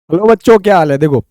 Hello बच्चों, क्या हाल है। देखो,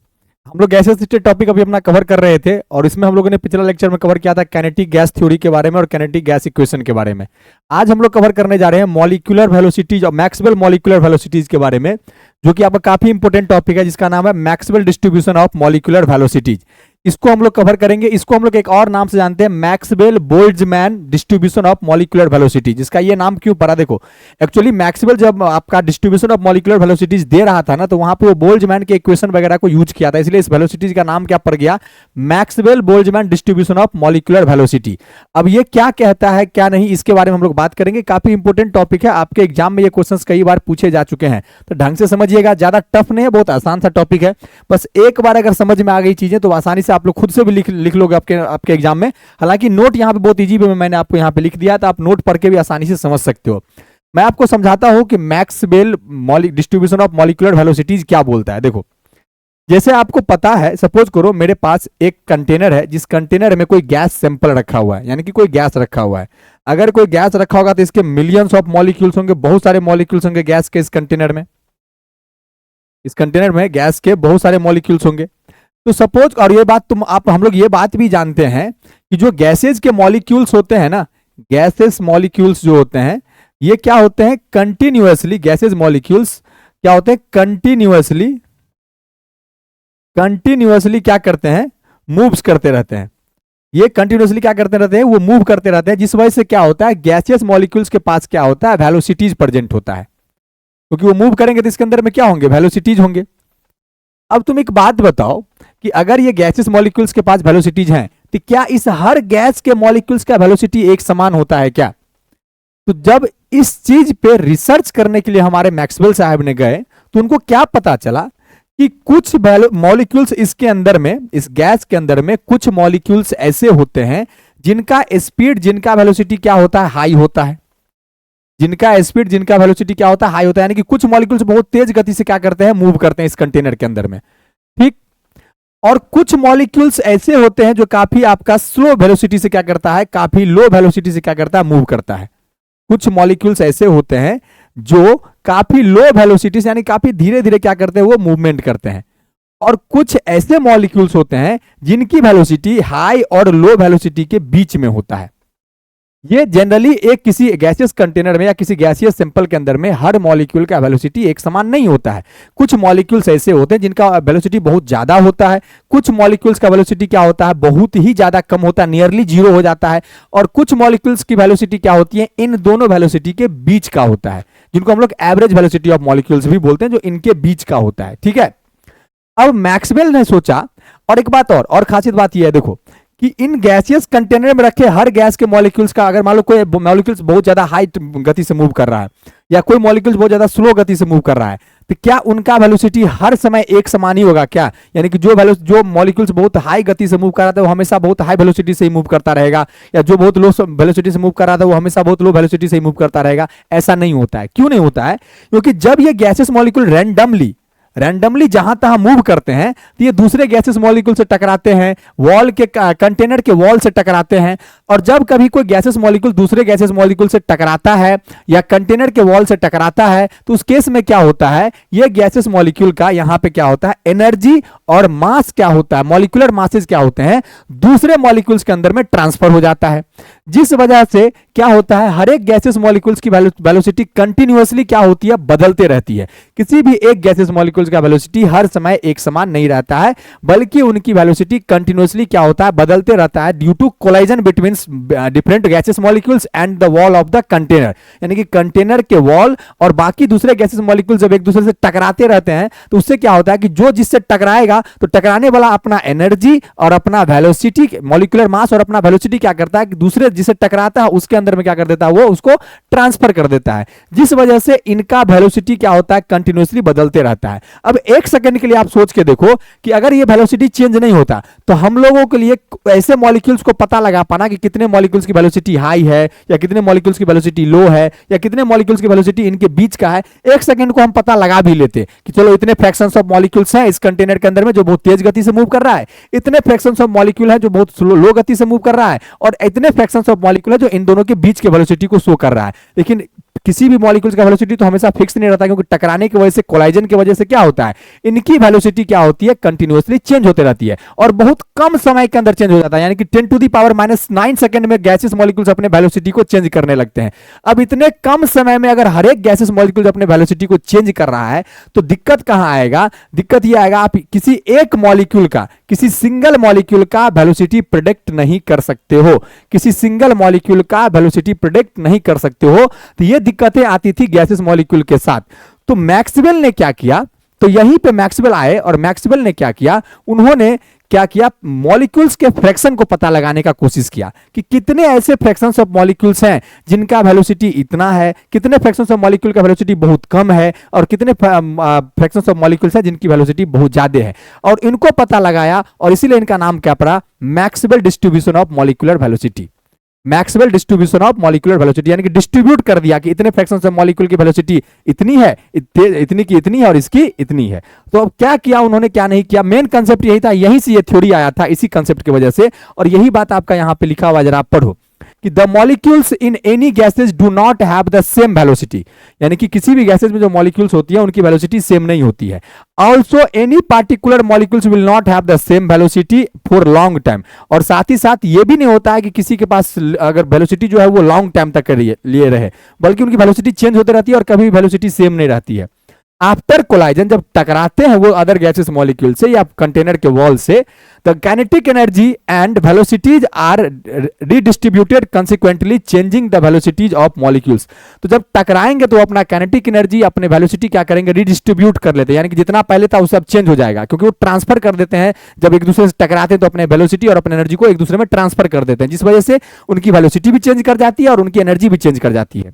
हम लोग गैसेस रिलेटेड टॉपिक अभी अपना कवर कर रहे थे और इसमें हम लोगों ने पिछला लेक्चर में कवर किया था कैनेटिक गैस थ्योरी के बारे में और कैनेटिक गैस इक्वेशन के बारे में। आज हम लोग कवर करने जा रहे हैं मॉलिक्यूलर वेलोसिटीज और मैक्सवेल मॉलिक्यूलर वेलोसिटीज के बारे में, जो कि आपका काफी इंपॉर्टेंट टॉपिक है, जिसका नाम है Maxwell distribution of molecular velocities. इसको हम लोग कवर करेंगे। इसको हम लोग एक और नाम से जानते हैं, Maxwell Boltzmann distribution of molecular velocity. जिसका ये नाम क्यों पड़ा, देखो एक्चुअली मैक्सवेल जब आपका डिस्ट्रीब्यूशन ऑफ मॉलिक्यूलर वेलोसिटीज दे रहा था ना, तो वहां पे वो बोल्ट्जमैन के इक्वेशन वगैरह को यूज किया था, इसलिए इस वेलोसिटीज का नाम क्या पड़ गया, Maxwell Boltzmann distribution of molecular velocity. अब ये क्या कहता है क्या नहीं, इसके बारे में हम लोग बात करेंगे। काफी इंपॉर्टेंट टॉपिक है, आपके एग्जाम में ये क्वेश्चन कई बार पूछे जा चुके हैं, तो ढंग से समझिएगा। ज्यादा टफ नहीं है, बहुत आसान सा टॉपिक है। बस एक बार अगर समझ में आ गई चीजें तो आसानी से आप लोग खुद से भी लिख लोगे आपके एग्जाम में। हालांकि नोट यहाँ पे बहुत इजी वे में मैंने आपको यहाँ पे लिख दिया, तो आप नोट पढ़ के भी आसानी से समझ सकते हो। मैं आपको समझाता हूं कि Maxwell distribution of molecular velocities क्या बोलता है। देखो, जैसे आपको पता है, सपोज करो मेरे पास एक कंटेनर है, जिस कंटेनर में कोई गैस सैंपल रखा हुआ है, यानी कि कोई गैस रखा हुआ है। अगर कोई गैस रखा होगा तो इसके मिलियंस ऑफ मॉलिक्यूल्स होंगे, बहुत सारे मॉलिक्यूल्स होंगे गैस के। इस कंटेनर में गैस के बहुत सारे मॉलिक्यूल्स होंगे। तो सपोज, और ये बात हम लोग ये बात भी जानते हैं कि जो गैसेज के मॉलिक्यूल्स होते हैं ना, गैसेस मॉलिक्यूल्स जो होते हैं, ये क्या होते हैं, कंटिन्यूअसली, गैसेज मॉलिक्यूल्स क्या होते हैं, कंटिन्यूअसली क्या करते हैं, मूव्स करते रहते हैं। ये कंटिन्यूअसली क्या करते रहते हैं, वो मूव करते रहते हैं, जिस वजह से क्या होता है, गैसियस मॉलिक्यूल्स के पास क्या होता है, वेलोसिटीज प्रेजेंट होता है। क्योंकि वो मूव करेंगे तो इसके अंदर में क्या होंगे, वेलोसिटीज होंगे। अब तुम एक बात बताओ कि अगर ये गैसेस मॉलिक्यूल्स के पास वेलोसिटीज हैं, तो क्या इस हर गैस के मॉलिक्यूल्स का वेलोसिटी एक समान होता है क्या? तो जब इस चीज पे रिसर्च करने के लिए हमारे मैक्सवेल साहब ने गए, तो उनको क्या पता चला कि कुछ मॉलिक्यूल्स इसके अंदर में, इस गैस के अंदर में कुछ मॉलिक्यूल्स ऐसे होते हैं जिनका स्पीड, जिनका वेलोसिटी क्या होता है, हाई होता है। जिनका स्पीड, जिनका वेलोसिटी क्या होता है, हाई होता है। यानी कि कुछ मॉलिक्यूल्स बहुत तेज गति से क्या करते हैं, मूव करते हैं इस कंटेनर के अंदर में, ठीक। और कुछ मॉलिक्यूल्स ऐसे होते हैं जो काफी आपका स्लो वेलोसिटी से क्या करता है, काफी लो वेलोसिटी से क्या करता है, मूव करता है। कुछ मॉलिक्यूल्स ऐसे होते हैं जो काफी लो वेलोसिटी से, यानी काफी धीरे धीरे क्या करते हैं, वो मूवमेंट करते हैं। और कुछ ऐसे मॉलिक्यूल्स होते हैं जिनकी वेलोसिटी हाई और लो वेलोसिटी के बीच में होता है। ये जनरली एक किसी गैसियस कंटेनर में या किसी गैसियस सैंपल के अंदर में हर मॉलिक्यूल का वेलोसिटी एक समान नहीं होता है। कुछ मॉलिक्यूल्स ऐसे होते हैं जिनका वेलोसिटी बहुत ज्यादा होता है, कुछ मॉलिक्यूल्स का वेलोसिटी क्या होता है, बहुत ही ज्यादा कम होता है, नियरली जीरो हो जाता है। और कुछ मॉलिक्यूल्स की वेलोसिटी क्या होती है, इन दोनों वेलोसिटी के बीच का होता है, जिनको हम लोग एवरेज वेलोसिटी ऑफ मॉलिक्यूल्स भी बोलते हैं, जो इनके बीच का होता है, ठीक है। अब मैक्सवेल ने सोचा, और एक बात और खासियत बात यह है, देखो कि इन गैसियस कंटेनर में रखे हर गैस के मॉलिक्यूल्स का, अगर मान लो कोई मॉलिक्यूल्स बहुत ज्यादा हाई गति से मूव कर रहा है या कोई मॉलिक्यूल्स बहुत ज्यादा स्लो गति से मूव कर रहा है, तो क्या उनका वेलोसिटी हर समय एक समान ही होगा क्या? यानी कि जो मॉलिक्यूल्स बहुत हाई गति से मूव कर रहा था वो हमेशा बहुत हाई वेलोसिटी से ही मूव करता रहेगा, या जो बहुत लो वेलोसिटी से मूव कर रहा था वो हमेशा बहुत लो वेलोसिटी से ही मूव करता रहेगा? ऐसा नहीं होता है। क्यों नहीं होता है? क्योंकि जब ये गैसेस मॉलिक्यूल रैंडमली जहां तहां मूव करते हैं, तो ये दूसरे गैसेस मॉलिक्यूल से टकराते हैं, वॉल के कंटेनर के वॉल से टकराते हैं। और जब कभी कोई गैसेस मॉलिक्यूल दूसरे गैसेस मॉलिक्यूल से टकराता है या कंटेनर के वॉल से टकराता है, तो उस केस में क्या होता है, ये गैसेस मॉलिक्यूल का यहां पे क्या होता है, एनर्जी और मास क्या होता है, मॉलिक्यूलर मासेस क्या होते हैं, दूसरे मॉलिक्यूल्स के अंदर में ट्रांसफर हो जाता है। जिस वजह से क्या होता है, हर एक गैसेस मॉलिक्यूल्स की वेलोसिटी कंटिन्यूअसली क्या होती है, बदलते रहती है। किसी भी एक गैसेस मॉलिक्यूल्स का वेलोसिटी हर समय एक समान नहीं रहता है, बल्कि उनकी वेलोसिटी कंटिन्यूअसली क्या होता है, बदलते रहता है, due to collision between different gases molecules and the wall of the container. यानी कि कंटेनर के वॉल और बाकी दूसरे गैसेस मॉलिक्यूल जब एक दूसरे से टकराते रहते हैं, तो उससे क्या होता है कि जो जिससे टकराएगा, तो टकराने वाला अपना एनर्जी और अपना वेलोसिटी, मॉलिक्यूलर मास और अपना वेलोसिटी क्या करता है कि दूसरे जिसे टकराता है उसके अंदर में क्या कर देता है, वो उसको ट्रांसफर कर देता है। जिस वजह से इनका वेलोसिटी क्या होता है, कंटिन्यूअसली बदलते रहता है। अब एक सेकंड के लिए आप सोच के देखो कि अगर ये वेलोसिटी चेंज नहीं होता, तो हम लोगों के लिए ऐसे मॉलिक्यूल्स को पता लगा पाना कि कितने मॉलिक्यूल्स की वेलोसिटी हाई है या कितने मॉलिक्यूल्स की वेलोसिटी लो है या कितने मॉलिक्यूल्स की वेलोसिटी इनके बीच का है, एक सेकंड को हम पता लगा भी लेते कि चलो इतने फ्रैक्शंस ऑफ मॉलिक्यूल्स हैं इस कंटेनर के अंदर में जो बहुत तेज गति से मूव कर रहा है, इतने फ्रैक्शंस ऑफ मॉलिक्यूल है जो बहुत लो गति से मूव कर रहा है, और इतने फ्रैक्शंस ऑफ मॉलिक्यूल है जो इन दोनों के बीच के वेलोसिटी को शो कर रहा है। लेकिन किसी भी मॉलिक्यूल्स का वेलोसिटी तो हमेशा फिक्स नहीं रहता, क्योंकि टकराने की वजह से, कोलाइजन की वजह से क्या होता है, इनकी वेलोसिटी क्या होती है, कंटिन्यूअसली चेंज होते रहती है और बहुत कम समय के अंदर चेंज हो जाता है। यानी कि 10⁻⁹ सेकंड में गैसेस मॉलिक्यूल्स अपने वेलोसिटी को चेंज करने लगते हैं। अब इतने कम समय में अगर हर एक गैसेस मॉलिक्यूल्स अपने वेलोसिटी को चेंज कर रहा है तो दिक्कत कहां आएगा, दिक्कत ये आएगा आप किसी एक मॉलिक्यूल का, किसी सिंगल मॉलिक्यूल का वेलोसिटी प्रेडिक्ट नहीं कर सकते हो, किसी सिंगल मॉलिक्यूल का वेलोसिटी प्रेडिक्ट नहीं कर सकते हो। तो ये दिक्कतें आती थी गैसेस मॉलिक्यूल के साथ। तो मैक्सवेल ने क्या किया, तो यहीं पे मैक्सवेल आए और मैक्सवेल ने क्या किया, उन्होंने क्या किया, मॉलिक्यूल्स के फ्रैक्शन को पता लगाने का कोशिश किया कि कितने ऐसे फ्रैक्शंस ऑफ मॉलिक्यूल्स हैं जिनका वेलोसिटी इतना है, कितने फ्रैक्शंस ऑफ मॉलिक्यूल का वेलोसिटी बहुत कम है और कितने फ्रैक्शंस ऑफ मॉलिक्यूल्स हैं जिनकी वेलोसिटी बहुत ज्यादा है। और इनको पता लगाया और इसीलिए इनका नाम क्या पड़ा, Maxwell distribution of molecular velocity. Maxwell distribution of molecular velocity, यानी कि डिस्ट्रीब्यूट कर दिया कि इतने फ्रैक्शंस ऑफ मॉलिक्यूल की वेलोसिटी इतनी है, इतनी की इतनी है और इसकी इतनी है। तो अब क्या किया उन्होंने, क्या नहीं किया, मेन कंसेप्ट यही था, यहीं से ये थ्योरी आया था, इसी कंसेप्ट की वजह से। और यही बात आपका यहां पे लिखा हुआ, जरा आप पढ़ो कि the molecules in any gases do not have the same velocity, यानी कि किसी भी गैसेज में जो मॉलिक्यूल्स होती है उनकी वेलोसिटी सेम नहीं होती है। Also any particular molecules will not have the same velocity for long time, और साथ ही साथ ये भी नहीं होता है कि किसी के पास अगर वेलोसिटी जो है वो लॉन्ग टाइम तक लिए रहे, बल्कि उनकी वेलोसिटी चेंज होती रहती है और कभी वेलोसिटी सेम नहीं रहती है। आफ्टर कोलाइजन, जब टकराते हैं वो अदर गैसेस मॉलिक्यूल से या कंटेनर के वॉल से, the kinetic energy and velocities are redistributed consequently changing the velocities of molecules. तो जब टकराएंगे तो अपना काइनेटिक एनर्जी, अपने वेलोसिटी क्या करेंगे, रीडिस्ट्रीब्यूट कर लेते हैं, यानी कि जितना पहले था वो सब चेंज हो जाएगा, क्योंकि वो ट्रांसफर कर देते हैं। जब एक दूसरे से टकराते हैं तो अपने वेलोसिटी और अपने एनर्जी को एक दूसरे में ट्रांसफर कर देते हैं, जिस वजह से उनकी वेलोसिटी भी चेंज कर जाती है और उनकी एनर्जी भी चेंज कर जाती है।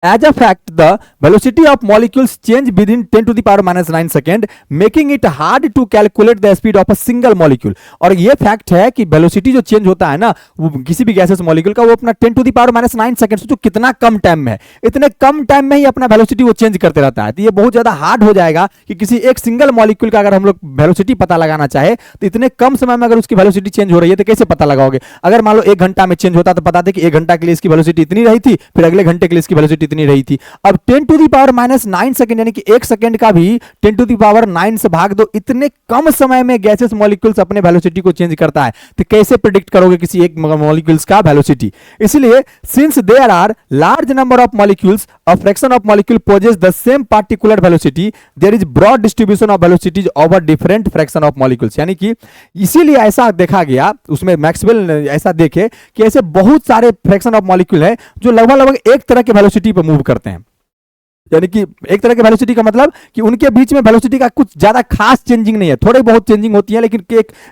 As a fact, the velocity of molecules change within 10⁻⁹ second, making it hard to calculate the speed of a single molecule। और ये फैक्ट है कि वेलोसिटी जो चेंज होता है ना, वो किसी भी गैसेस मॉलिक्यूल का, वो अपना 10⁻⁹ सेकंड, सोचो कितना कम टाइम में है, इतने कम टाइम में ही अपना वेलोसिटी वो चेंज करते रहता है। तो ये बहुत ज्यादा हार्ड हो जाएगा कि किसी एक सिंगल मॉलिक्यूल का अगर हम लोग वेलोसिटी पता लगाना चाहे तो इतने कम समय में अगर उसकी वेलोसिटी चेंज हो रही है तो कैसे पता लगाओगे। अगर मान लो 1 घंटा में चेंज होता तो पता थे कि 1 घंटा के लिए इसकी वेलोसिटी इतनी रही थी, फिर अगले घंटे के लिए इसकी वेलोसिटी इतनी रही थी। अब 10⁻⁹ सेकंड, यानी कि 1 सेकंड का भी 10⁻⁹ से भाग दो, इतने कम समय में गैसेस मॉलिक्यूल्स अपने वेलोसिटी को चेंज करता है, तो कैसे प्रेडिक्ट करोगे किसी एक मॉलिक्यूल्स का वेलोसिटी। इसलिए since there are large number of molecules, a fraction of molecule possess the same particular velocity, there is broad distribution of velocities over different fraction of molecules. यानी कि इसीलिए ऐसा देखा गया, उसमें मैक्सवेल ने ऐसा देखे कि ऐसे बहुत सारे फ्रैक्शन ऑफ मॉलिक्यूल है जो लगभग एक तरह के वेलोसिटी पर मूव करते हैं। यानी कि एक तरह के वेलोसिटी का मतलब कि उनके बीच में वेलोसिटी का कुछ ज्यादा खास चेंजिंग नहीं है, थोड़ी बहुत चेंजिंग होती है, लेकिन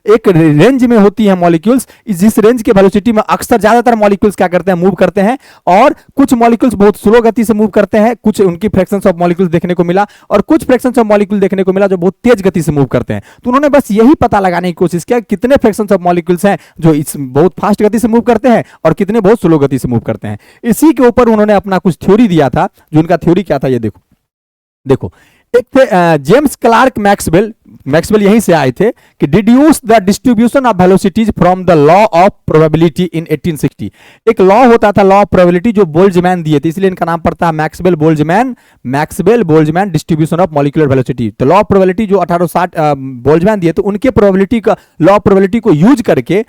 एक रेंज में होती है मॉलिक्यूल्स। जिस रेंज के वेलोसिटी में अक्सर ज्यादातर मॉलिक्यूल्स क्या करते हैं, मूव करते हैं, और कुछ मॉलिक्यूल्स बहुत स्लो गति से मूव करते हैं। कुछ उनकी फ्रैक्शंस ऑफ मॉलिक्यूल्स देखने को मिला और कुछ फ्रैक्शंस ऑफ मॉलिक्यूल देखने को मिला जो बहुत तेज गति से मूव करते हैं। तो उन्होंने बस यही पता लगाने की कोशिश किया कितने फ्रैक्शंस ऑफ मॉलिक्यूल्स हैं जो इस बहुत फास्ट गति से मूव करते हैं और कितने बहुत स्लो गति से मूव करते हैं। इसी के ऊपर उन्होंने अपना कुछ थ्योरी दिया था, जो उनका थ्योरी क्या था ये देखो। एक थे जेम्स क्लार्क मैक्सवेल यहीं से आए थे कि deduce the distribution of velocities from the law of probability in 1860। एक लॉ होता था, लॉ ऑफ प्रोबेबिलिटी, जो बोल्ट्जमैन दिए थे, इसलिए इनका नाम पड़ता है Maxwell Boltzmann distribution of molecular velocity. तो लॉ ऑफ प्रोबेबिलिटी जो 1860 बोल्ट्जमैन दिए थे, उनके प्रोबेबिलिटी का लॉ ऑफ प्रोबेबिलिटी को यूज करके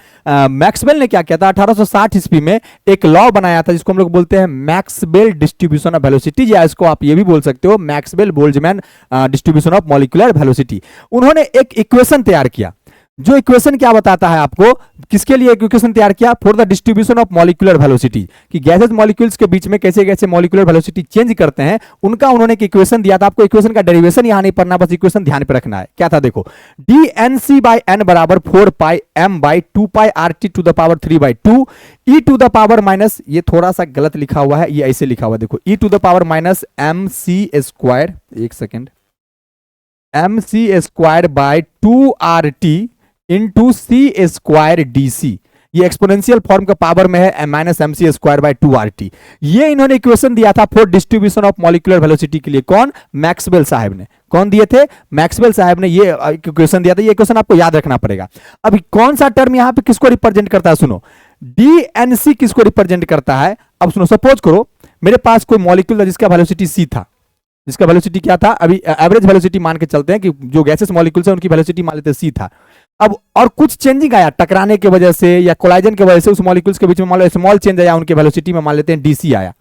मैक्सवेल ने क्या किया था, 1860 ईस्वी में एक लॉ बनाया था जिसको हम लोग बोलते हैं मैक्सवेल डिस्ट्रीब्यूशन ऑफ वेलोसिटी, या इसको आप ये भी बोल सकते हो Maxwell Boltzmann distribution of molecular velocity. उन्होंने एक इक्वेशन तैयार किया, जो इक्वेशन क्या बताता है आपको, किसके लिए इक्वेशन तैयार किया, for the distribution of molecular velocity, कि गैसेस मॉलिक्यूल्स के बीच में कैसे कैसे मॉलिक्यूलर वेलोसिटी चेंज करते हैं, उनका उन्होंने एक इक्वेशन दिया था। आपको इक्वेशन का डेरिवेशन यहां नहीं पढ़ना, बस इक्वेशन ध्यान पे रखना है। क्या था देखो, dnc/n बराबर 4πm/2πrt to the power 3/2 e to the power minus, ये थोड़ा सा गलत लिखा हुआ है, ये ऐसे लिखा हुआ है देखो, e to the power minus mc², एक second, mc²/2rt into c² dc, ये एक्सपोनेंशियल फॉर्म का पावर में है -mc²/2rt। ये इन्होंने इक्वेशन दिया था for distribution of molecular velocity के लिए। कौन? मैक्सवेल साहब ने। कौन दिए थे? मैक्सवेल साहब ने ये इक्वेशन दिया था। ये इक्वेशन आपको याद रखना पड़ेगा। अभी कौन सा टर्म यहां पे किसको रिप्रेजेंट करता है, सुनो, डीएनसी किसको रिप्रेजेंट करता है। अब सुनो, सपोज करो मेरे पास कोई मॉलिक्यूल था जिसका वेलोसिटी c था, जिसका वेलोसिटी क्या था, अभी एवरेज वेलोसिटी मान के चलते हैं कि जो गैसेस मॉलिक्यूल्स हैं उनकी वेलोसिटी मान लेते हैं c था। अब और कुछ चेंजिंग आया टकराने की वजह से या कोलाइजन की वजह से, उस मॉलिक्यूल्स के बीच में मान लो स्मॉल चेंज आया, उनके वेलोसिटी में मान लेते हैं dc आया।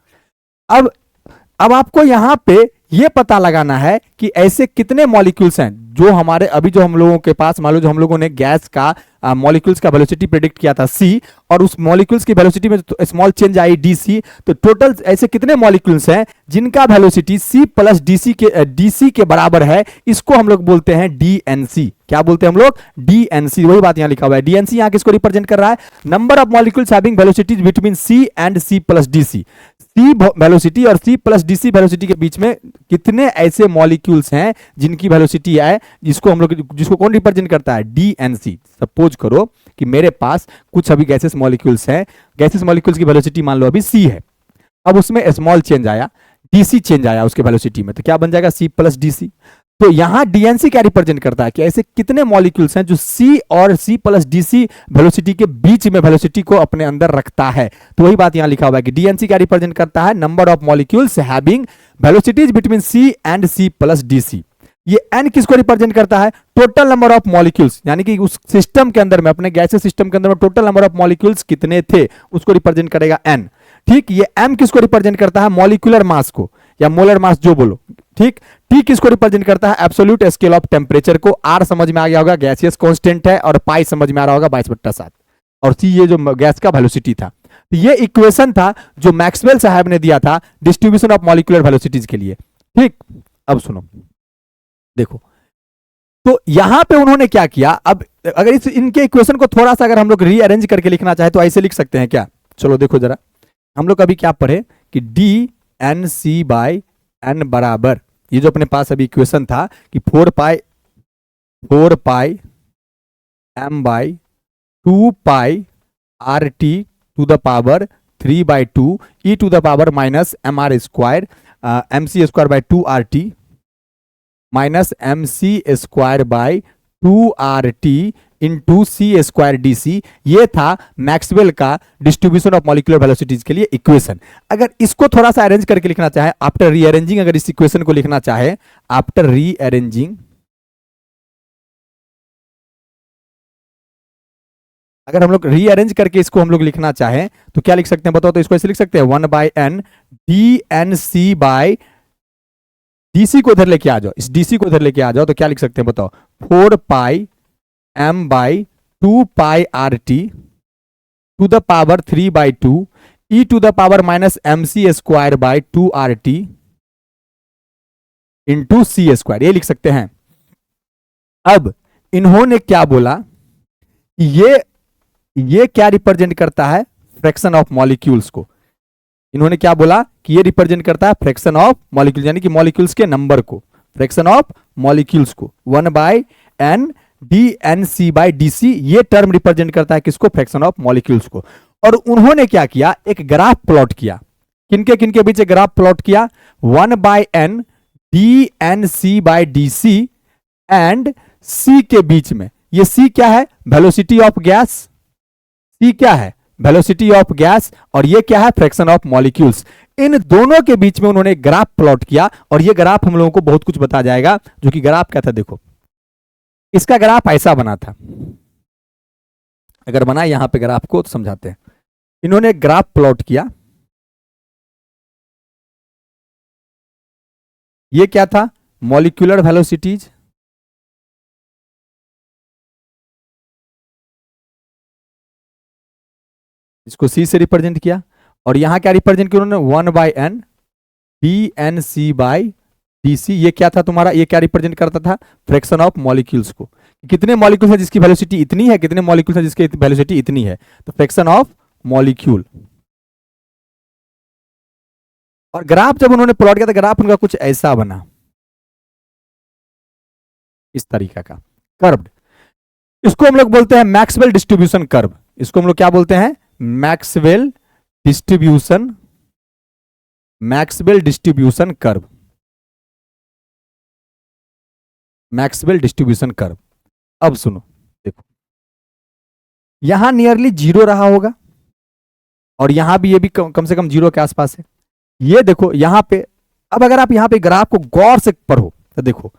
अब आपको यहां पे ये पता लगाना है कि ऐसे कितने मॉलिक्यूल्स हैं जो हमारे अभी जो हम लोगों के पास, मान लो जो हम लोगों ने गैस का मॉलिक्यूल्स का वेलोसिटी प्रेडिक्ट किया था c, और उस मॉलिक्यूल्स की वेलोसिटी में स्मॉल चेंज आई dc, तो टोटल ऐसे कितने मॉलिक्यूल्स हैं जिनका वेलोसिटी c प्लस dc के बराबर है। इसको हम लोग बोलते हैं dnc। क्या बोलते हैं हम लोग? dnc। वही बात यहां लिखा हुआ है। dnc यहां किसको रिप्रेजेंट कर रहा है? Number of molecules having velocities between c and c plus dc। c velocity और c प्लस dc वेलोसिटी के बीच में कितने ऐसे मॉलिक्यूल्स हैं जिनकी वेलोसिटी है, जिसको हम लोग, जिसको कौन रिप्रेजेंट करता है? dnc। सपोज करो कि मेरे पास कुछ अभी गैसेस मॉलिक्यूल्स हैं, गैसेस मॉलिक्यूल्स की वेलोसिटी मान लो अभी c है, अब उसमें स्मॉल चेंज आया, dc चेंज आया उसके वेलोसिटी में, तो क्या बन जाएगा? c plus dc। तो यहां dnc क्या रिप्रेजेंट करता है कि ऐसे कितने मॉलिक्यूल्स हैं जो c और c प्लस dc वेलोसिटी के बीच में वेलोसिटी को अपने अंदर रखता है। तो वही बात यहां लिखा हुआ है कि dnc क्या रिप्रेजेंट करता है? Number of molecules having velocities between c and c plus dc। ये n किसको रिप्रेजेंट करता है? टोटल नंबर ऑफ मॉलिक्यूल्स, यानी कि उस सिस्टम के अंदर में, अपने गैसेस सिस्टम के अंदर में टोटल नंबर ऑफ मॉलिक्यूल्स कितने थे उसको रिप्रेजेंट करेगा n। ठीक, ये m किसको रिप्रेजेंट करता है? मॉलिक्यूलर मास को या मोलर मास जो बोलो। ठीक, t किसको रिप्रेजेंट करता है? एब्सोल्यूट स्केल ऑफ टेम्परेचर को। r समझ में आ गया होगा, गैसियस कांस्टेंट है, और पाई समझ में आ रहा होगा 22/7, और c ये जो गैस का वेलोसिटी था। तो ये इक्वेशन था जो मैक्सवेल साहब ने दिया था डिस्ट्रीब्यूशन ऑफ मॉलिक्यूलर वेलोसिटीज के लिए। ठीक, अब सुनो, देखो तो यहां पे उन्होंने क्या किया। अब अगर इनके इक्वेशन को थोड़ा सा अगर हम लोग रीअरेंज करके लिखना चाहे तो ऐसे लिख सकते हैं क्या? चलो देखो जरा, हम लोग अभी क्या पढ़े कि dnc बाई n बराबर, ये जो अपने पास अभी इक्वेशन था कि 4 pi m by 2 pi R T to the power 3/2 e to the power minus M R square mc square by 2 R T minus mc square by 2 R T into C square D C. ये था Maxwell का distribution of molecular velocities के लिए equation. अगर इसको थोड़ा सा arrange करके लिखना चाहे, आफ्टर रीअरेंजिंग, अगर इस इक्वेशन को लिखना चाहे आफ्टर रीअरेंजिंग, अगर हम लोग रीअरेंज करके इसको हम लोग लिखना चाहें तो क्या लिख सकते हैं बताओ? तो इसको ऐसे लिख सकते हैं 1/n dnc बाई डीसी को इधर लेके आ जाओ, इस डीसी को इधर लेके आ जाओ, तो क्या लिख सकते हैं बताओ? 4 pi m by 2 pi R T to the power 3/2 e to the power minus mc square by 2 R T into C square, ये लिख सकते हैं। अब इन्होंने क्या बोला कि ये क्या रिप्रेजेंट करता है? फ्रैक्शन ऑफ मॉलिक्यूल्स को। इन्होंने क्या बोला कि ये रिप्रेजेंट करता है फ्रैक्शन ऑफ मॉलिक्यूल्स, यानी कि मॉलिक्यूल्स के नंबर को, फ्रैक्शन ऑफ मॉलिक्यूल्स को। 1/n dnc बाई dc, ये टर्म रिप्रेजेंट करता है किसको? फ्रैक्शन ऑफ मॉलिक्यूल्स को। और उन्होंने क्या किया? एक ग्राफ प्लॉट किया। किनके किनके बीच ग्राफ प्लॉट किया? 1/n dnc by dc and c के बीच में। ये c क्या है? Velocity of gas. c क्या है? Velocity of gas. और ये क्या है? Fraction of molecules. इन दोनों के बीच में उन्होंने ग्राफ प्लॉट किया, और ये ग्राफ हम लोगों को बहुत कुछ बता जाएगा। जो कि ग्राफ क्या था? देखो, इसका ग्राफ ऐसा बना था, अगर बना यहां पे ग्राफ को तो समझाते हैं। इन्होंने ग्राफ प्लॉट किया, ये क्या था? मॉलिक्यूलर वेलोसिटीज, इसको c से रिप्रेजेंट किया, और यहां क्या रिप्रेजेंट किया उन्होंने? 1/n dnc by dc। ये क्या था तुम्हारा? ये क्या रिप्रेजेंट करता था? फ्रैक्शन ऑफ मॉलिक्यूल्स को। कितने मॉलिक्यूल्स हैं जिसकी वेलोसिटी इतनी है, कितने मॉलिक्यूल्स हैं जिसकी वेलोसिटी इतनी है, तो फ्रैक्शन ऑफ मॉलिक्यूल। और ग्राफ जब उन्होंने प्लॉट किया तो ग्राफ उनका कुछ ऐसा बना, इस तरीका का कर्व्ड। इसको हम लोग बोलते हैं मैक्सवेल डिस्ट्रीब्यूशन कर्व। इसको हम लोग क्या बोलते हैं? Maxwell distribution curve. Maxwell distribution curve. अब सुनो, देखो यहां नियरली जीरो रहा होगा, और यहां भी ये भी कम से कम जीरो के आसपास है। ये देखो यहाँ पे, अब अगर आप यहाँ पे ग्राफ को गौर से पढ़ो तो देखो,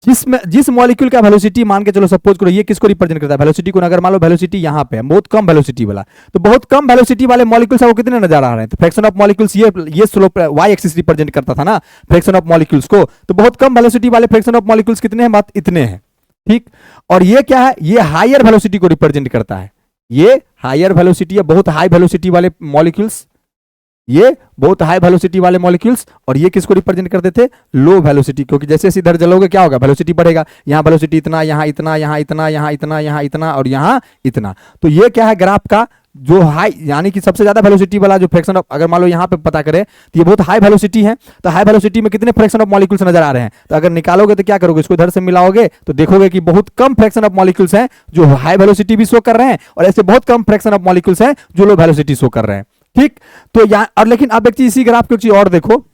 जिस मॉलिक्यूल का वेलोसिटी मान के चलो सपोज करो, ये किसको रिप्रेजेंट करता है, वेलोसिटी को। अगर मान लो वेलोसिटी यहाँ पे है, बहुत कम वेलोसिटी वाला, तो बहुत कम वेलोसिटी वाले मॉलिक्यूल्स है वो कितने नजर आ रहे हैं, तो फ्रैक्शन ऑफ मॉलिक्यूल्स, ये स्लोप वाई एक्सिस रिप्रेजेंट करता था ना फ्रैक्शन ऑफ मॉलिक्यूल्स को, तो बहुत कम वेलोसिटी वाले फ्रैक्शन ऑफ मॉलिक्यूल्स कितने हैं, बात इतने हैं, ठीक। और ये क्या है, ये हायर वेलोसिटी को रिप्रेजेंट करता है, ये हायर वेलोसिटी है, बहुत हाई वेलोसिटी वाले मॉलिक्यूल्स, ये बहुत हाई वेलोसिटी वाले मॉलिक्यूल्स। और ये किसको रिप्रेजेंट करते थे, लो वेलोसिटी, क्योंकि जैसे जैसे इधर चलोगे क्या होगा, वेलोसिटी बढ़ेगा, यहाँ वेलोसिटी इतना, यहाँ इतना, यहाँ इतना, यहाँ इतना, यहाँ इतना और यहाँ इतना। तो ये क्या है ग्राफ का जो हाई, यानी कि सबसे ज्यादा वेलोसिटी वाला जो फ्रैक्शन ऑफ, अगर मान लो यहाँ पे पता करें तो ये बहुत हाई वेलोसिटी है, तो हाई वेलोसिटी में कितने फ्रैक्शन ऑफ मॉलिक्यूल्स नजर आ रहे हैं, तो अगर निकालोगे तो क्या करोगे, इसको इधर से मिलाओगे तो देखोगे कि बहुत कम फ्रैक्शन ऑफ मॉलिक्यूल्स हैं जो हाई वेलोसिटी भी शो कर रहे हैं, और ऐसे बहुत कम फ्रैक्शन ऑफ मॉलिक्यूल्स हैं जो लो वेलोसिटी शो कर रहे हैं, ठीक। तो यहां, और लेकिन अब एक चीज इसी ग्राफ को एक चीज और देखो,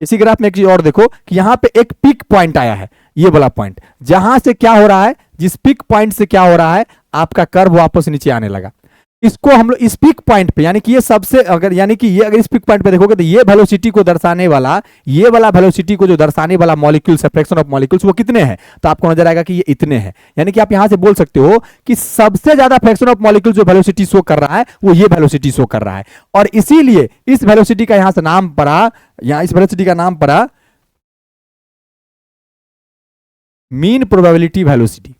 इसी ग्राफ में एक चीज और देखो कि यहां पे एक पिक पॉइंट आया है, ये वाला पॉइंट, जहां से क्या हो रहा है, जिस पिक पॉइंट से क्या हो रहा है, आपका कर्व वापस नीचे आने लगा। इसको हम लोग इस पिक पॉइंट पे, यानी कि ये सबसे, अगर यानी कि ये अगर इस पिक पॉइंट पे देखोगे तो ये वेलोसिटी को दर्शाने वाला, ये वाला वेलोसिटी को जो दर्शाने वाला मॉलिक्यूल्स है, फ्रैक्शन ऑफ मॉलिक्यूल्स, वो कितने हैं, तो आपको नजर आएगा कि ये इतने हैं। यानी कि आप यहां से बोल सकते हो कि सबसे ज्यादा फ्रैक्शन ऑफ मॉलिक्यूल जो वेलोसिटी शो कर रहा है वो ये वेलोसिटी शो कर रहा है, और इसीलिए इस वेलोसिटी का यहां से नाम पड़ा, यहां इस वेलोसिटी का नाम पड़ा mean probability velocity.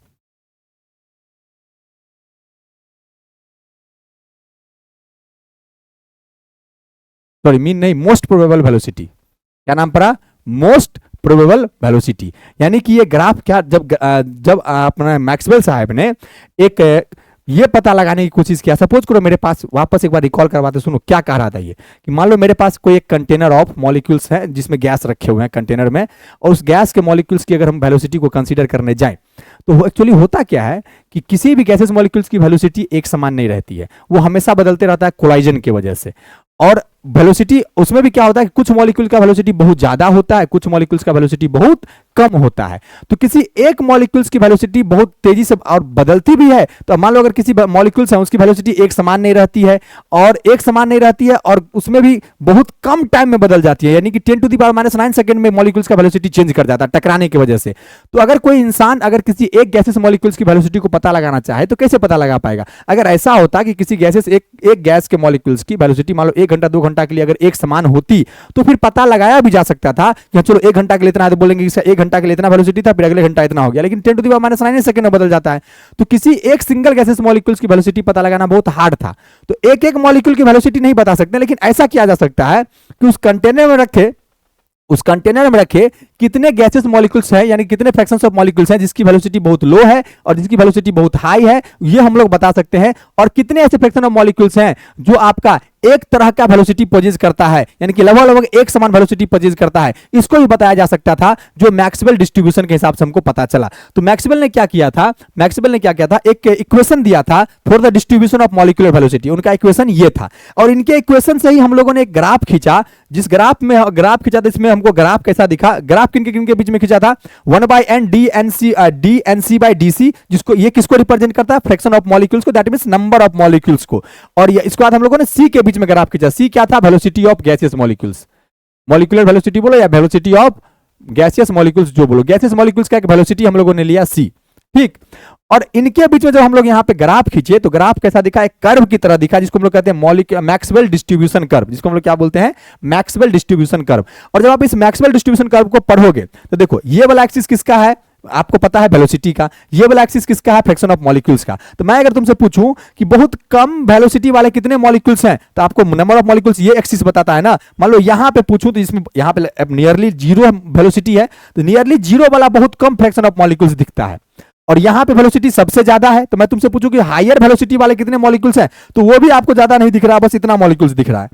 Sorry, mean नहीं, मोस्ट प्रोबेबल वेलोसिटी। क्या नाम पड़ा, मोस्ट प्रोबेबल वेलोसिटी। यानी कि ये ग्राफ क्या, जब अपना मैक्सवेल साहब ने एक ये पता लगाने की कोशिश किया, सपोज करो मेरे पास, वापस एक बार रिकॉल करवाते, सुनो क्या कह रहा था ये, कि मान लो मेरे पास कोई एक कंटेनर ऑफ मॉलिक्यूल्स है जिसमें गैस रखे हुए हैं कंटेनर में, और उस गैस के मॉलिक्यूल्स की अगर हम वेलोसिटी को कंसीडर करने जाएं तो एक्चुअली होता क्या है कि किसी भी गैसेस मॉलिक्यूल्स की वेलोसिटी एक समान नहीं रहती है, वो हमेशा बदलते रहता है कोलाइजन की वजह से। और वेलोसिटी उसमें भी क्या होता है कि कुछ मॉलिक्यूल का वेलोसिटी बहुत ज्यादा होता है, कुछ मॉलिक्यूल्स का वेलोसिटी बहुत कम होता है। तो किसी एक मॉलिक्यूल्स की वेलोसिटी बहुत तेजी से और बदलती भी है, तो मान लो अगर किसी मॉलिक्यूल्स है उसकी वेलोसिटी एक समान नहीं रहती है, और एक समान नहीं रहती है, और उसमें भी बहुत कम टाइम में बदल जाती है, यानी कि 10⁻⁹ सेकंड में मॉलिक्यूल्स का वेलोसिटी चेंज कर जाता है टकराने की वजह से। तो अगर कोई इंसान अगर किसी एक गैसेस मॉलिक्यूल्स की वेलोसिटी को पता लगाना चाहे तो कैसे पता लगा पाएगा। अगर ऐसा होता कि किसी गैसेस एक गैस के मॉलिक्यूल्स की वेलोसिटी मान लो 1 घंटा 2 घंटा के लिए अगर एक समान होती, तो फिर पता लगाया भी जा सकता था कि चलो 1 घंटा के लिए इतना है, तो बोलेंगे कि 1 घंटा के लिए इतना वेलोसिटी था, फिर अगले घंटा इतना हो गया, लेकिन 10⁻⁹ सेकंड में बदल जाता है। तो किसी एक सिंगल गैसेस मॉलिक्यूल्स की वेलोसिटी पता लगाना बहुत हार्ड था, तो एक एक मॉलिक्यूल की वेलोसिटी नहीं बता सकते, लेकिन ऐसा किया जा सकता है कि उस कंटेनर में रखे कितने गैसेस मॉलिक्यूल्स हैं, यानी कितने फ्रैक्शंस ऑफ मॉलिक्यूल्स हैं जिसकी वेलोसिटी बहुत लो है और जिसकी वेलोसिटी बहुत हाई है, ये हम लोग बता सकते हैं। और कितने ऐसे फ्रैक्शन ऑफ मॉलिक्यूल्स हैं जो आपका एक तरह का वेलोसिटी पोजेस करता है, यानी कि लगभग एक समान वेलोसिटी पोजेस करता है, इसको भी बताया जा सकता था, जो मैक्सवेल डिस्ट्रीब्यूशन के हिसाब से हमको पता चला। तो मैक्सवेल ने क्या किया था, एक इक्वेशन दिया था for the distribution of molecular velocity. उनका इक्वेशन ये था, और इनके इक्वेशन से ही हम लोगों ने एक ग्राफ खींचा, जिस ग्राफ खींचा था इसमें हमको ग्राफ कैसा दिखा, ग्राफ किनके बीच में खींचा था, 1/n dnc/dc, जिसको ये किसको रिप्रेजेंट करता है, फ्रैक्शन ऑफ मॉलिक्यूल्स को, that means number of molecules को। और इसके बाद हम लोगों ने c के बीच में ग्राफ खींचा, c क्या था, velocity of gaseous molecules, molecular velocity बोलो या वेलोसिटी ऑफ गैसियस मॉलिक्यूल्स जो बोलो, गैसियस मॉलिक्यूल्स का एक वेलोसिटी हम लोगों ने लिया c, ठीक। और इनके बीच में जब हम लोग यहां पे ग्राफ खींचे तो ग्राफ कैसा दिखा, एक कर्व की तरह दिखा, जिसको हम लोग कहते हैं मैक्सवेल डिस्ट्रीब्यूशन कर्व, जिसको हम लोग क्या बोलते हैं, मैक्सवेल डिस्ट्रीब्यूशन कर्व। और जब आप इस मैक्सवेल डिस्ट्रीब्यूशन कर्व को पढ़ोगे तो देखो ये वाला एक्सिस किसका है, आपको पता है वेलोसिटी का, ये वाला एक्सिस किसका है, फ्रैक्शन ऑफ मॉलिक्यूल्स का। तो मैं अगर तुमसे पूछूं कि बहुत कम वेलोसिटी वाले कितने मॉलिक्यूल्स हैं, तो आपको नंबर ऑफ मॉलिक्यूल्स ये एक्सिस बताता है ना। मान लो यहां पे पूछूं तो इसमें यहां पे नियरली 0 वेलोसिटी है, तो नियरली 0 वाला बहुत कम फ्रैक्शन ऑफ मॉलिक्यूल्स दिखता है, और यहां पे वेलोसिटी सबसे ज्यादा है। तो मैं तुमसे पूछूं कि हायर वेलोसिटी वाले कितने मॉलिक्यूल्स हैं, तो वो भी आपको ज्यादा नहीं दिख रहा, बस इतना मॉलिक्यूल्स दिख रहा है।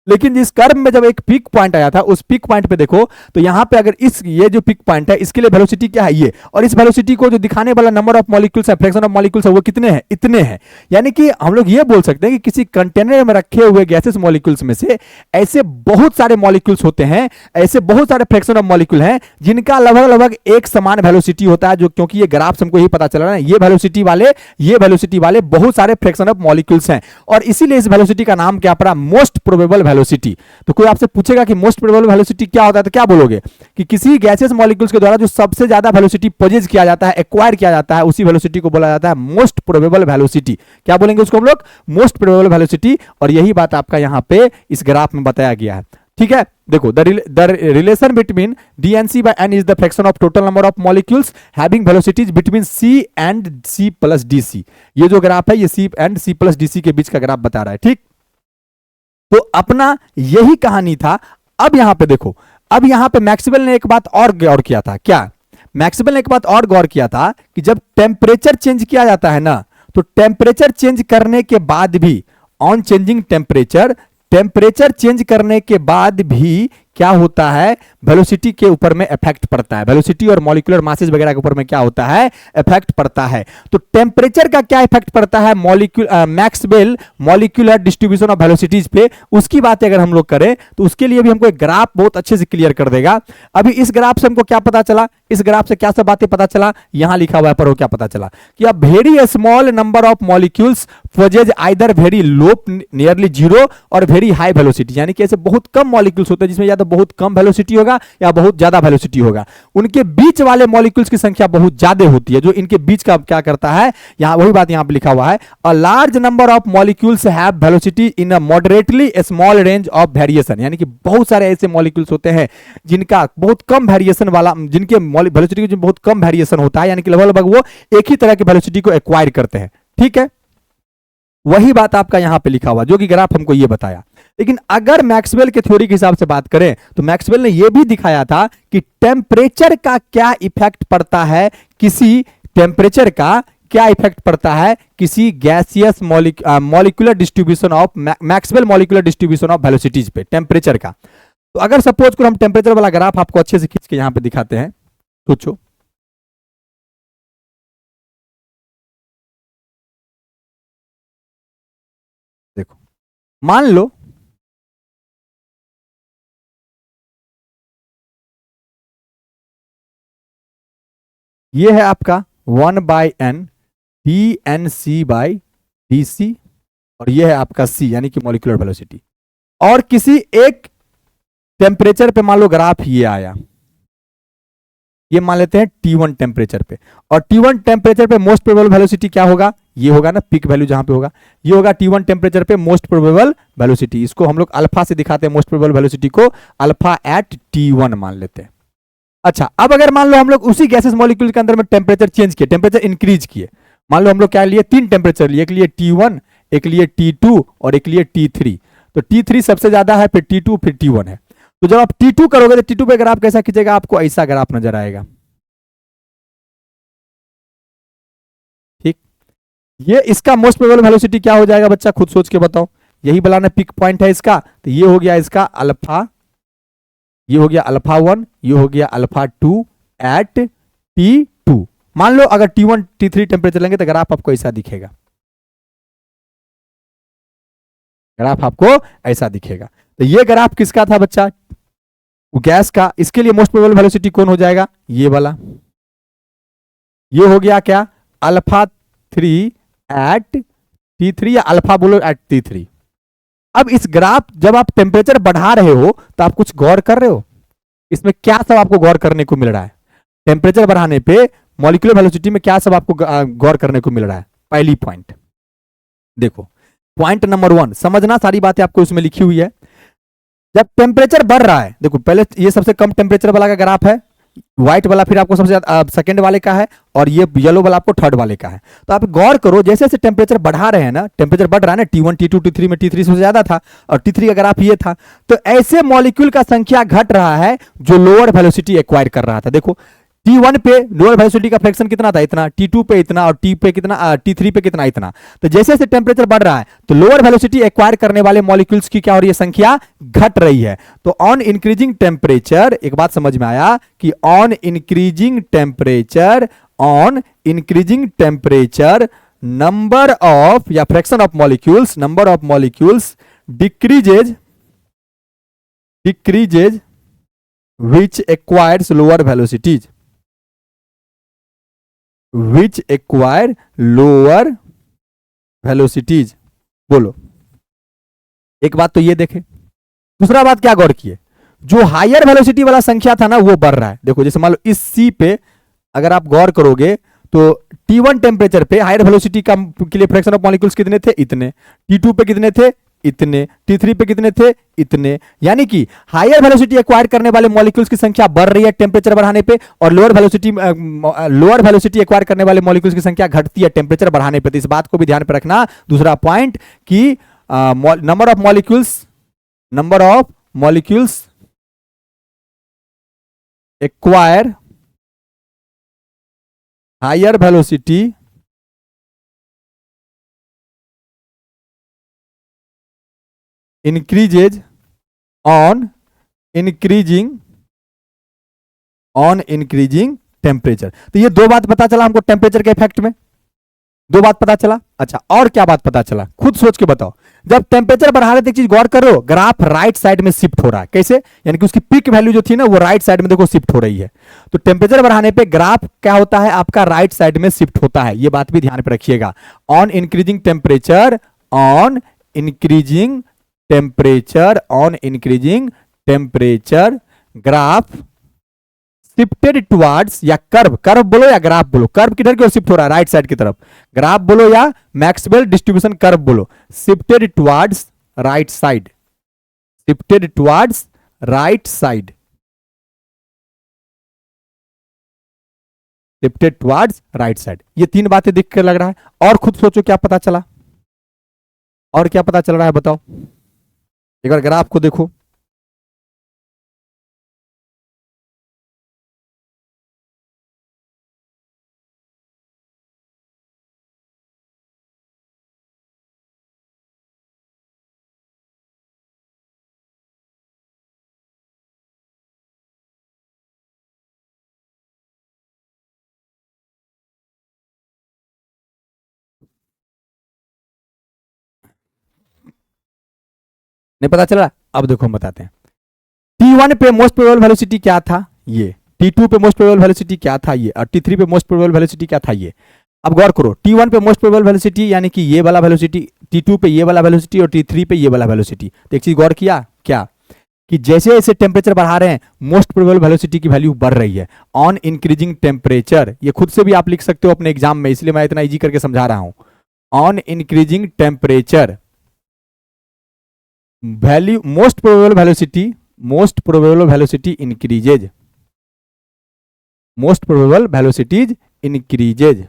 लेकिन जिस कर्व में जब एक पिक पॉइंट आया था, उस पिक पॉइंट पे देखो तो यहां पे अगर ये जो पिक पॉइंट है इसके लिए वेलोसिटी क्या है ये, और इस वेलोसिटी को जो दिखाने वाला नंबर ऑफ मॉलिक्यूल्स है, फ्रैक्शन ऑफ मॉलिक्यूल्स है, वो कितने हैं, इतने हैं। यानी कि हम लोग ये बोल सकते हैं कि किसी कंटेनर में रखे हुए गैसेस मॉलिक्यूल्स में से ऐसे बहुत सारे मॉलिक्यूल्स होते हैं, ऐसे बहुत सारे फ्रैक्शन ऑफ मॉलिक्यूल हैं जिनका लगभग एक समान वेलोसिटी होता है, जो क्योंकि ये ग्राफ हमको यही पता चला ना, ये वेलोसिटी वाले बहुत सारे फ्रैक्शन ऑफ मॉलिक्यूल्स हैं, और इसीलिए इस वेलोसिटी का नाम क्या पड़ा, मोस्ट प्रोबेबल वेलोसिटी। तो कोई आपसे पूछेगा कि मोस्ट प्रोबेबल वेलोसिटी क्या होता है, तो क्या बोलोगे कि किसी गैसियस मॉलिक्यूल्स के द्वारा जो सबसे ज्यादा वेलोसिटी पोजेस किया जाता है, एक्वायर किया जाता है, उसी वेलोसिटी को बोला जाता है मोस्ट प्रोबेबल वेलोसिटी। क्या बोलेंगे उसको हम लोग? Most probable velocity. और यही बात आपका यहां पे इस ग्राफ में बताया गया है। ठीक है, देखो the relation between dnc by n is the fraction of total number of molecules having velocities between c and c plus dc। ये जो ग्राफ है ये c and c plus dc के बीच का ग्राफ बता रहा है। ठीक, तो अपना यही कहानी था। अब यहां पे देखो, अब यहां पे मैक्सवेल ने एक बात और गौर किया था। क्या मैक्सवेल ने एक बात और गौर किया था कि जब टेम्परेचर चेंज किया जाता है ना, तो टेम्परेचर चेंज करने के बाद भी ऑन चेंजिंग टेम्परेचर चेंज करने के बाद भी क्या होता है, वेलोसिटी के ऊपर में इफेक्ट पड़ता है। वेलोसिटी और मॉलिक्यूलर मासेस वगैरह के ऊपर में क्या होता है, इफेक्ट पड़ता है। तो टेम्परेचर का क्या इफेक्ट पड़ता है Maxwell molecular distribution of velocities पे, उसकी बात अगर हम लोग करें तो उसके लिए भी हमको एक ग्राफ बहुत अच्छे से क्लियर कर देगा। अभी इस ग्राफ से हमको क्या पता चला, इस ग्राफ से क्या सब बातें पता चला, यहां लिखा हुआ है, पर वो क्या पता चला कि अब very small number of molecules possess either very low nearly zero और वेरी हाई वेलोसिटी, यानी कि ऐसे बहुत कम मॉलिक्यूल्स होते हैं जिसमें या तो बहुत कम वेलोसिटी होगा या बहुत ज्यादा वेलोसिटी होगा। उनके बीच वाले मॉलिक्यूल्स की संख्या बहुत ज्यादा होती है। जो इनके बीच का क्या करता है, यहां वही बात यहां पे लिखा हुआ है, a large number of molecules have velocity in a moderately small range of variation, यानी कि बहुत सारे ऐसे मॉलिक्यूल्स होते हैं जिनका बहुत कम वेरिएशन वाला, जिनके वेलोसिटी की बहुत कम वेरिएशन होता है, यानी कि लगभग वो एक ही तरह की वेलोसिटी को एक्वायर करते हैं। ठीक है, वही बात आपका यहां पे लिखा हुआ जो कि ग्राफ हमको ये बताया। लेकिन अगर मैक्सवेल के थ्योरी के हिसाब से बात करें तो मैक्सवेल ने यह भी दिखाया था कि टेम्परेचर का क्या इफेक्ट पड़ता है, किसी टेम्परेचर का क्या इफेक्ट पड़ता है किसी gaseous molecular distribution of Maxwell molecular distribution of velocities पे टेम्परेचर का। तो अगर सपोज करो हम टेम्परेचर वाला ग्राफ आपको अच्छे से खींच के यहां पे दिखाते हैं, सोचो देखो, मान लो ये है आपका 1/n dnc/dc और ये है आपका c यानी कि मॉलिक्यूलर वेलोसिटी। और किसी एक टेम्परेचर पे मान लो ग्राफ ये आया, ये मान लेते हैं T1 टेम्परेचर पे, और T1 टेम्परेचर पे मोस्ट प्रोबेबल वेलोसिटी क्या होगा, ये होगा ना पीक वैल्यू जहां पे होगा, ये होगा T1 टेम्परेचर पे मोस्ट प्रोबेबल वेलोसिटी। इसको हम लोग अल्फा से दिखाते हैं, मोस्ट प्रोबेबल वेलोसिटी को अल्फा एट T1 मान लेते हैं। अच्छा, अब अगर मान लो हम लोग उसी गैसेस मॉलिक्यूल के अंदर में टेम्परेचर चेंज किए, टेम्परेचर इंक्रीज किए, मान लो हम लोग क्या लिए, 3 टेम्परेचर लिए, एक लिए T1, एक लिए T2 और एक लिए T3। तो T3 सबसे ज्यादा है, फिर T2, फिर T1 है। तो जब आप T2 करोगे तो T2 पे ग्राफ कैसा खींचेगा, आपको ऐसा ग्राफ नजर आएगा। ठीक, ये इसका मोस्ट प्रोबेबल वेलोसिटी क्या हो जाएगा बच्चा, खुद सोच के बताओ। यही बनाना पिक पॉइंट है इसका, तो ये हो गया इसका अल्फा, ये हो गया अल्फा 1, ये हो गया अल्फा 2 एट T2। मान लो अगर T1 T3 टेम्परेचर लेंगे तो ग्राफ आपको ऐसा दिखेगा, ग्राफ आपको ऐसा दिखेगा। तो ये ग्राफ किसका था बच्चा, गैस का। इसके लिए मोस्ट प्रोबेबल वेलोसिटी कौन हो जाएगा, ये वाला, ये हो गया क्या अल्फा 3 एट T3 या अल्फा बोलो एट T3। अब इस ग्राफ जब आप टेम्परेचर बढ़ा रहे हो तो आप कुछ गौर कर रहे हो, इसमें क्या सब आपको गौर करने को मिल रहा है, टेम्परेचर बढ़ाने पे मॉलिक्यूलर वेलोसिटी में क्या सब आपको गौर करने को मिल रहा है। पहली पॉइंट देखो, पॉइंट नंबर 1 समझना, सारी बातें आपको इसमें लिखी हुई है। जब टेम्परेचर बढ़ रहा है, देखो पहले ये सबसे कम टेम्परेचर वाला का ग्राफ है, व्हाइट वाला फिर आपको सबसे ज्यादा सेकंड वाले का है, और ये येलो वाला आपको थर्ड वाले का है। तो आप गौर करो, जैसे जैसे टेम्परेचर बढ़ा रहे हैं ना, टेम्परेचर बढ़ रहा है ना, T1 T2 T3 में T3 सबसे ज्यादा था और T3 का ग्राफ ये था, तो ऐसे मॉलिक्यूल का संख्या घट रहा है जो लोअर वेलोसिटी एक्वायर कर रहा था। देखो T1 पे लोअर वेलोसिटी का फ्रैक्शन कितना था, इतना, T2 पे इतना, और T पे कितना, T3 पे कितना, इतना। तो जैसे जैसे टेम्परेचर बढ़ रहा है तो लोअर वेलोसिटी एक्वायर करने वाले मॉलिक्यूल्स की क्या हो रही है, संख्या घट रही है। तो ऑन इंक्रीजिंग टेम्परेचर, एक बात समझ में आया कि on increasing temperature number of या fraction of molecules, number of molecules decreases which acquires lower velocities, which acquire lower velocities। बोलो, एक बात तो ये देखें, दूसरा बात क्या गौर किए, जो हायर वेलोसिटी वाला संख्या था ना वो बढ़ रहा है। देखो जैसे मान लो इस सी पे अगर आप गौर करोगे तो T1 टेम्परेचर पे हायर वेलोसिटी का के लिए फ्रैक्शन ऑफ मॉलिक्यूल्स कितने थे, इतने। T2 पे कितने थे, इतने। T3 पे कितने थे, इतने। यानी कि हायर वेलोसिटी एक्वायर करने वाले मॉलिक्यूल्स की संख्या बढ़ रही है टेम्परेचर बढ़ाने पे, और लोअर वेलोसिटी एक्वायर करने वाले मॉलिक्यूल्स की संख्या घटती है टेम्परेचर बढ़ाने पे। तो इस बात को भी ध्यान पे रखना। दूसरा पॉइंट कि number of molecules acquire higher velocity increases on increasing temperature. तो ये दो बात पता चला हमको टेम्परेचर के इफेक्ट में, दो बात पता चला। अच्छा और क्या बात पता चला, खुद सोच के बताओ। जब टेम्परेचर बढ़ा रहे थे, एक चीज गौर करो, ग्राफ राइट साइड में शिफ्ट हो रहा है। कैसे, यानी कि उसकी पीक वैल्यू जो थी ना वो राइट साइड में देखो शिफ्ट हो रही है। तो टेम्परेचर बढ़ाने पे ग्राफ क्या होता है आपका, राइट साइड में शिफ्ट होता है। ये बात भी ध्यान पे रखिएगा। On increasing temperature graph shifted towards, या कर्व बोलो या ग्राफ बोलो, कर्व किधर की ओर शिफ्ट हो रहा है, राइट साइड की तरफ। ग्राफ बोलो या मैक्सवेल डिस्ट्रीब्यूशन कर्व बोलो, shifted towards right side, shifted towards right side, shifted towards right side. ये तीन बातें दिख कर लग रहा है। और खुद सोचो क्या पता चला, और क्या पता चल रहा है बताओ। एक बार ग्राफ को देखो, नहीं पता चला। अब देखो हम बताते हैं। T1 पे मोस्ट प्रोबेबल वेलोसिटी क्या था, ये। T2 पे मोस्ट प्रोबेबल वेलोसिटी क्या था, ये। और T3 पे मोस्ट प्रोबेबल वेलोसिटी क्या था, ये। अब गौर करो, T1 पे मोस्ट प्रोबेबल वेलोसिटी यानी कि ये वाला वेलोसिटी, T2 पे ये वाला वेलोसिटी और T3 पे ये वाला वेलोसिटी। तो एक चीज गौर किया क्या, कि जैसे जैसे टेम्परेचर बढ़ा रहे हैं मोस्ट प्रोबेबल वेलोसिटी की वैल्यू बढ़ रही है। ऑन इंक्रीजिंग टेम्परेचर, ये खुद से भी आप लिख सकते हो अपने एग्जाम में, इसलिए मैं इतना इजी करके समझा रहा हूं। On increasing temperature value most probable velocity increases, most probable velocities increases.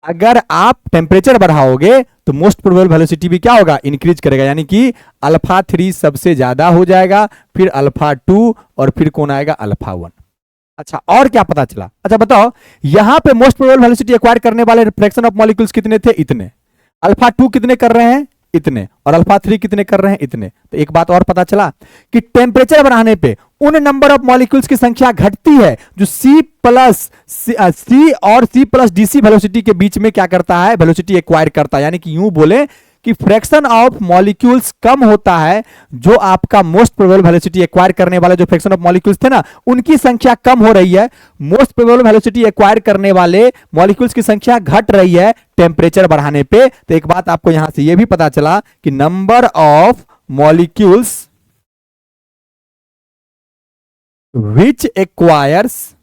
अगर आप टेम्परेचर बढ़ाओगे तो मोस्ट प्रोबेबल वेलोसिटी भी क्या होगा, इंक्रीज करेगा। यानी कि अल्फा 3 सबसे ज्यादा हो जाएगा, फिर अल्फा 2 और फिर कौन आएगा, अल्फा 1। अच्छा और क्या पता चला, अच्छा बताओ, यहां पे मोस्ट प्रोबेबल वेलोसिटी एक्वायर करने वाले फ्रैक्शन ऑफ मॉलिक्यूल्स कितने थे, इतने। अल्फा 2 कितने कर रहे हैं, इतने। और अल्फा 3 कितने कर रहे हैं, इतने। तो एक बात और पता चला कि टेम्परेचर बढ़ाने पे उन नंबर ऑफ मॉलिक्यूल्स की संख्या घटती है जो सी और सी प्लस डीसी वेलोसिटी के बीच में क्या करता है, वेलोसिटी एक्वायर करता है। यानी कि यूं बोले कि फ्रैक्शन ऑफ मॉलिक्यूल्स कम होता है, जो आपका मोस्ट प्रोबेबल वेलोसिटी एक्वायर करने वाले जो फ्रैक्शन ऑफ मॉलिक्यूल्स थे ना उनकी संख्या कम हो रही है, मोस्ट प्रोबेबल वेलोसिटी एक्वायर करने वाले मॉलिक्यूल्स की संख्या घट रही है टेम्परेचर बढ़ाने पे। तो एक बात आपको यहां से यह भी पता चला कि number of molecules which acquires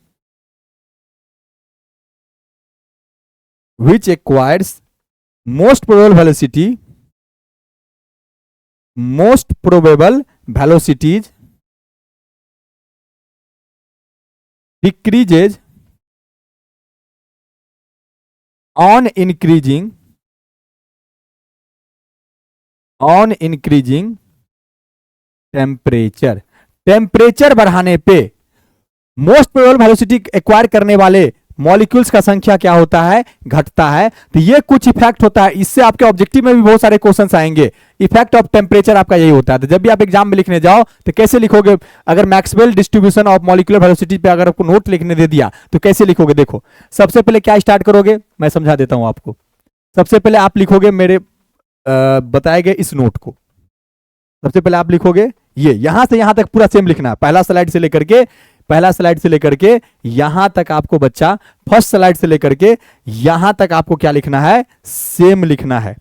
most probable velocities decreases on increasing temperature. Temperature बढ़ाने पे मोस्ट प्रोबेबल वेलोसिटी एक्वायर करने वाले मॉलिक्यूल्स का संख्या क्या होता है, घटता है। तो ये कुछ इफेक्ट होता है, इससे आपके ऑब्जेक्टिव में भी बहुत सारे क्वेश्चंस आएंगे। इफेक्ट ऑफ टेम्परेचर आपका यही होता है। तो जब भी आप एग्जाम में लिखने जाओ तो कैसे लिखोगे, अगर Maxwell distribution of molecular velocity पे अगर आपको नोट लिखने दे दिया तो कैसे लिखोगे। देखो सबसे पहले क्या स्टार्ट करोगे, मैं समझा देता हूं आपको। सबसे पहले आप लिखोगे मेरे बताए गए इस नोट को। सबसे पहले आप लिखोगे ये, यहां से यहां तक पूरा सेम लिखना है, पहला स्लाइड से लेकर के यहां तक आपको बच्चा, फर्स्ट स्लाइड से लेकर के यहां तक आपको क्या लिखना है, सेम लिखना है।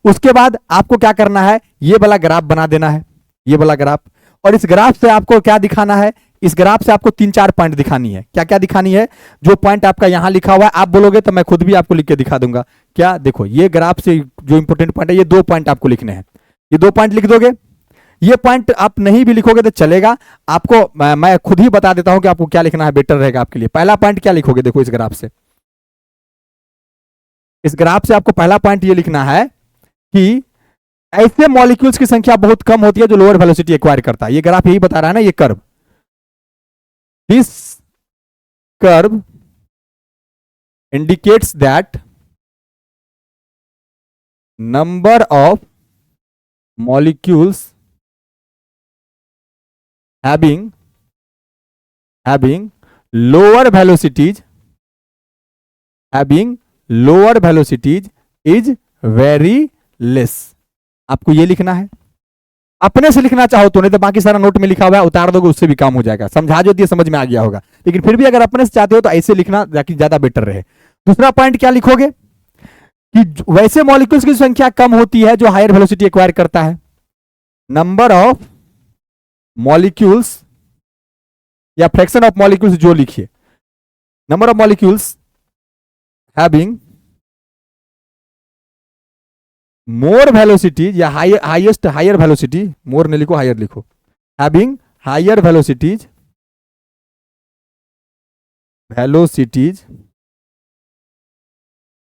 उसके बाद आपको क्या करना है, ये वाला ग्राफ बना देना है, ये वाला ग्राफ। और इस ग्राफ से आपको क्या दिखाना है, इस ग्राफ से आपको 3-4 पॉइंट दिखानी है। क्या क्या दिखानी है, जो पॉइंट आपका यहां लिखा हुआ है आप बोलोगे तो मैं खुद भी आपको लिख के दिखा दूंगा। क्या, देखो ये ग्राफ से जो इंपॉर्टेंट पॉइंट है, ये 2 पॉइंट आपको लिखने हैं, ये 2 पॉइंट लिख दोगे। ये पॉइंट आप नहीं भी लिखोगे तो चलेगा, आपको मैं खुद ही बता देता हूं कि आपको क्या लिखना है, बेटर रहेगा आपके लिए। पहला पॉइंट क्या लिखोगे, देखो इस ग्राफ से, इस ग्राफ से आपको पहला पॉइंट ये लिखना है कि ऐसे मॉलिक्यूल्स की संख्या बहुत कम होती है जो लोअर वेलोसिटी एक्वायर करता है। ये ग्राफ यही बता रहा है ना, ये curve, this curve indicates that number of molecules having lower velocities is very less। आपको ये लिखना है, अपने से लिखना चाहो तो, नहीं तो बाकी सारा नोट में लिखा हुआ है उतार दोगे, उससे भी काम हो जाएगा। समझा जो दिए समझ में आ गया होगा, लेकिन फिर भी अगर अपने से चाहते हो तो ऐसे लिखना ताकि ज्यादा बेटर रहे। दूसरा पॉइंट क्या लिखोगे कि वैसे मॉलिक्यूल्स की संख्या कम होती है जो हायर वेलोसिटी एक्वायर करता है। नंबर ऑफ मॉलिक्यूल्स या फ्रैक्शन ऑफ मॉलिक्यूल्स जो लिखिए, number of molecules having more velocities या हायर वेलोसिटी, मोर नहीं लिखो हायर लिखो, having higher velocities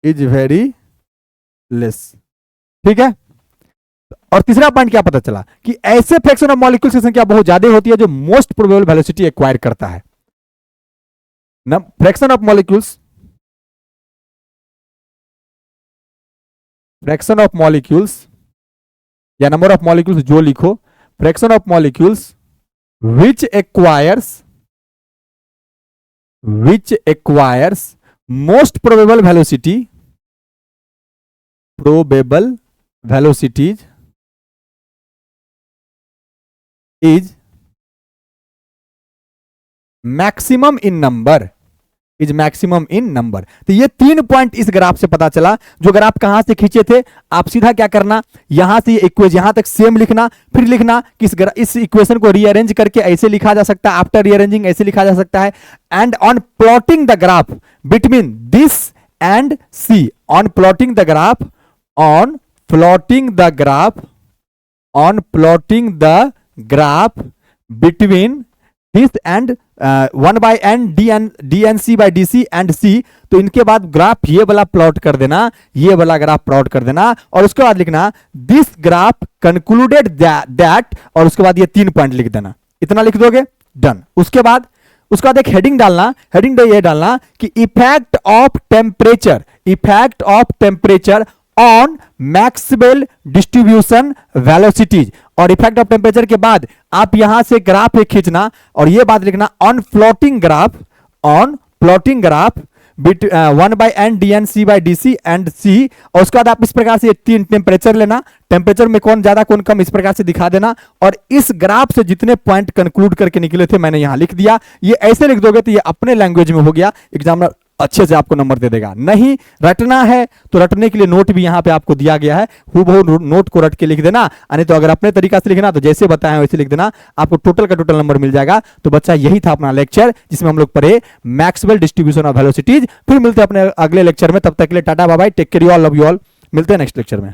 is very less. ठीक है। और तीसरा पॉइंट क्या पता चला कि ऐसे फ्रैक्शन ऑफ मॉलिक्यूल्स की संख्या बहुत ज्यादा होती है जो मोस्ट प्रोबेबल वेलोसिटी एक्वायर करता है। फ्रैक्शन ऑफ मॉलिक्यूल्स या नंबर ऑफ मॉलिक्यूल्स जो लिखो, fraction of molecules which acquires most probable velocities is maximum in number, तो ये 3 पॉइंट इस ग्राफ से पता चला। जो ग्राफ कहां से खींचे थे, आप सीधा क्या करना, यहां से इक्वेशन यहां तक सेम लिखना, फिर लिखना कि इस इक्वेशन को रीअरेंज करके ऐसे लिखा जा सकता है, आफ्टर रीअरेंजिंग ऐसे लिखा जा सकता है। And on plotting the graph between this and C, on plotting the graph between this and 1/n dnc by dc and c, तो इनके बाद ग्राफ ये वाला प्लॉट कर देना, ये वाला ग्राफ प्लॉट कर देना, और उसके बाद लिखना दिस ग्राफ कंक्लूडेड दैट, और उसके बाद ये 3 पॉइंट लिख देना। इतना लिख दोगे, डन। उसके बाद एक हेडिंग डालना, हेडिंग ये डालना कि effect of temperature on Maxwell distribution velocities, और इफेक्ट ऑफ टेम्परेचर के बाद आप यहां से ग्राफ एक खींचना और ये बात लिखना on plotting graph 1/n dnc by dc and c, और उसके बाद आप इस प्रकार से 3 टेम्परेचर लेना, टेम्परेचर में कौन ज्यादा कौन कम इस प्रकार से दिखा देना, और इस ग्राफ से जितने पॉइंट कंक्लूड करके निकले थे मैंने यहां लिख दिया। ये ऐसे लिख दोगे तो ये अपने लैंग्वेज में हो गया, एग्जामिनर अच्छे से आपको नंबर दे देगा। नहीं रटना है तो रटने के लिए नोट भी यहां पे आपको दिया गया है, हूबहू नोट को रट के लिख देना, नहीं तो अगर अपने तरीका से लिखना तो जैसे बताया वैसे लिख देना, आपको टोटल का टोटल नंबर मिल जाएगा। तो बच्चा यही था अपना लेक्चर जिसमें हम लोग पढ़े मैक्सवेल डिस्ट्रीब्यूशन ऑफ वेलोसिटीज। फिर मिलते हैं अपने अगले लेक्चर में, तब तक के लिए tata bye bye, take care, you all, love you all. मिलते हैं नेक्स्ट लेक्चर में।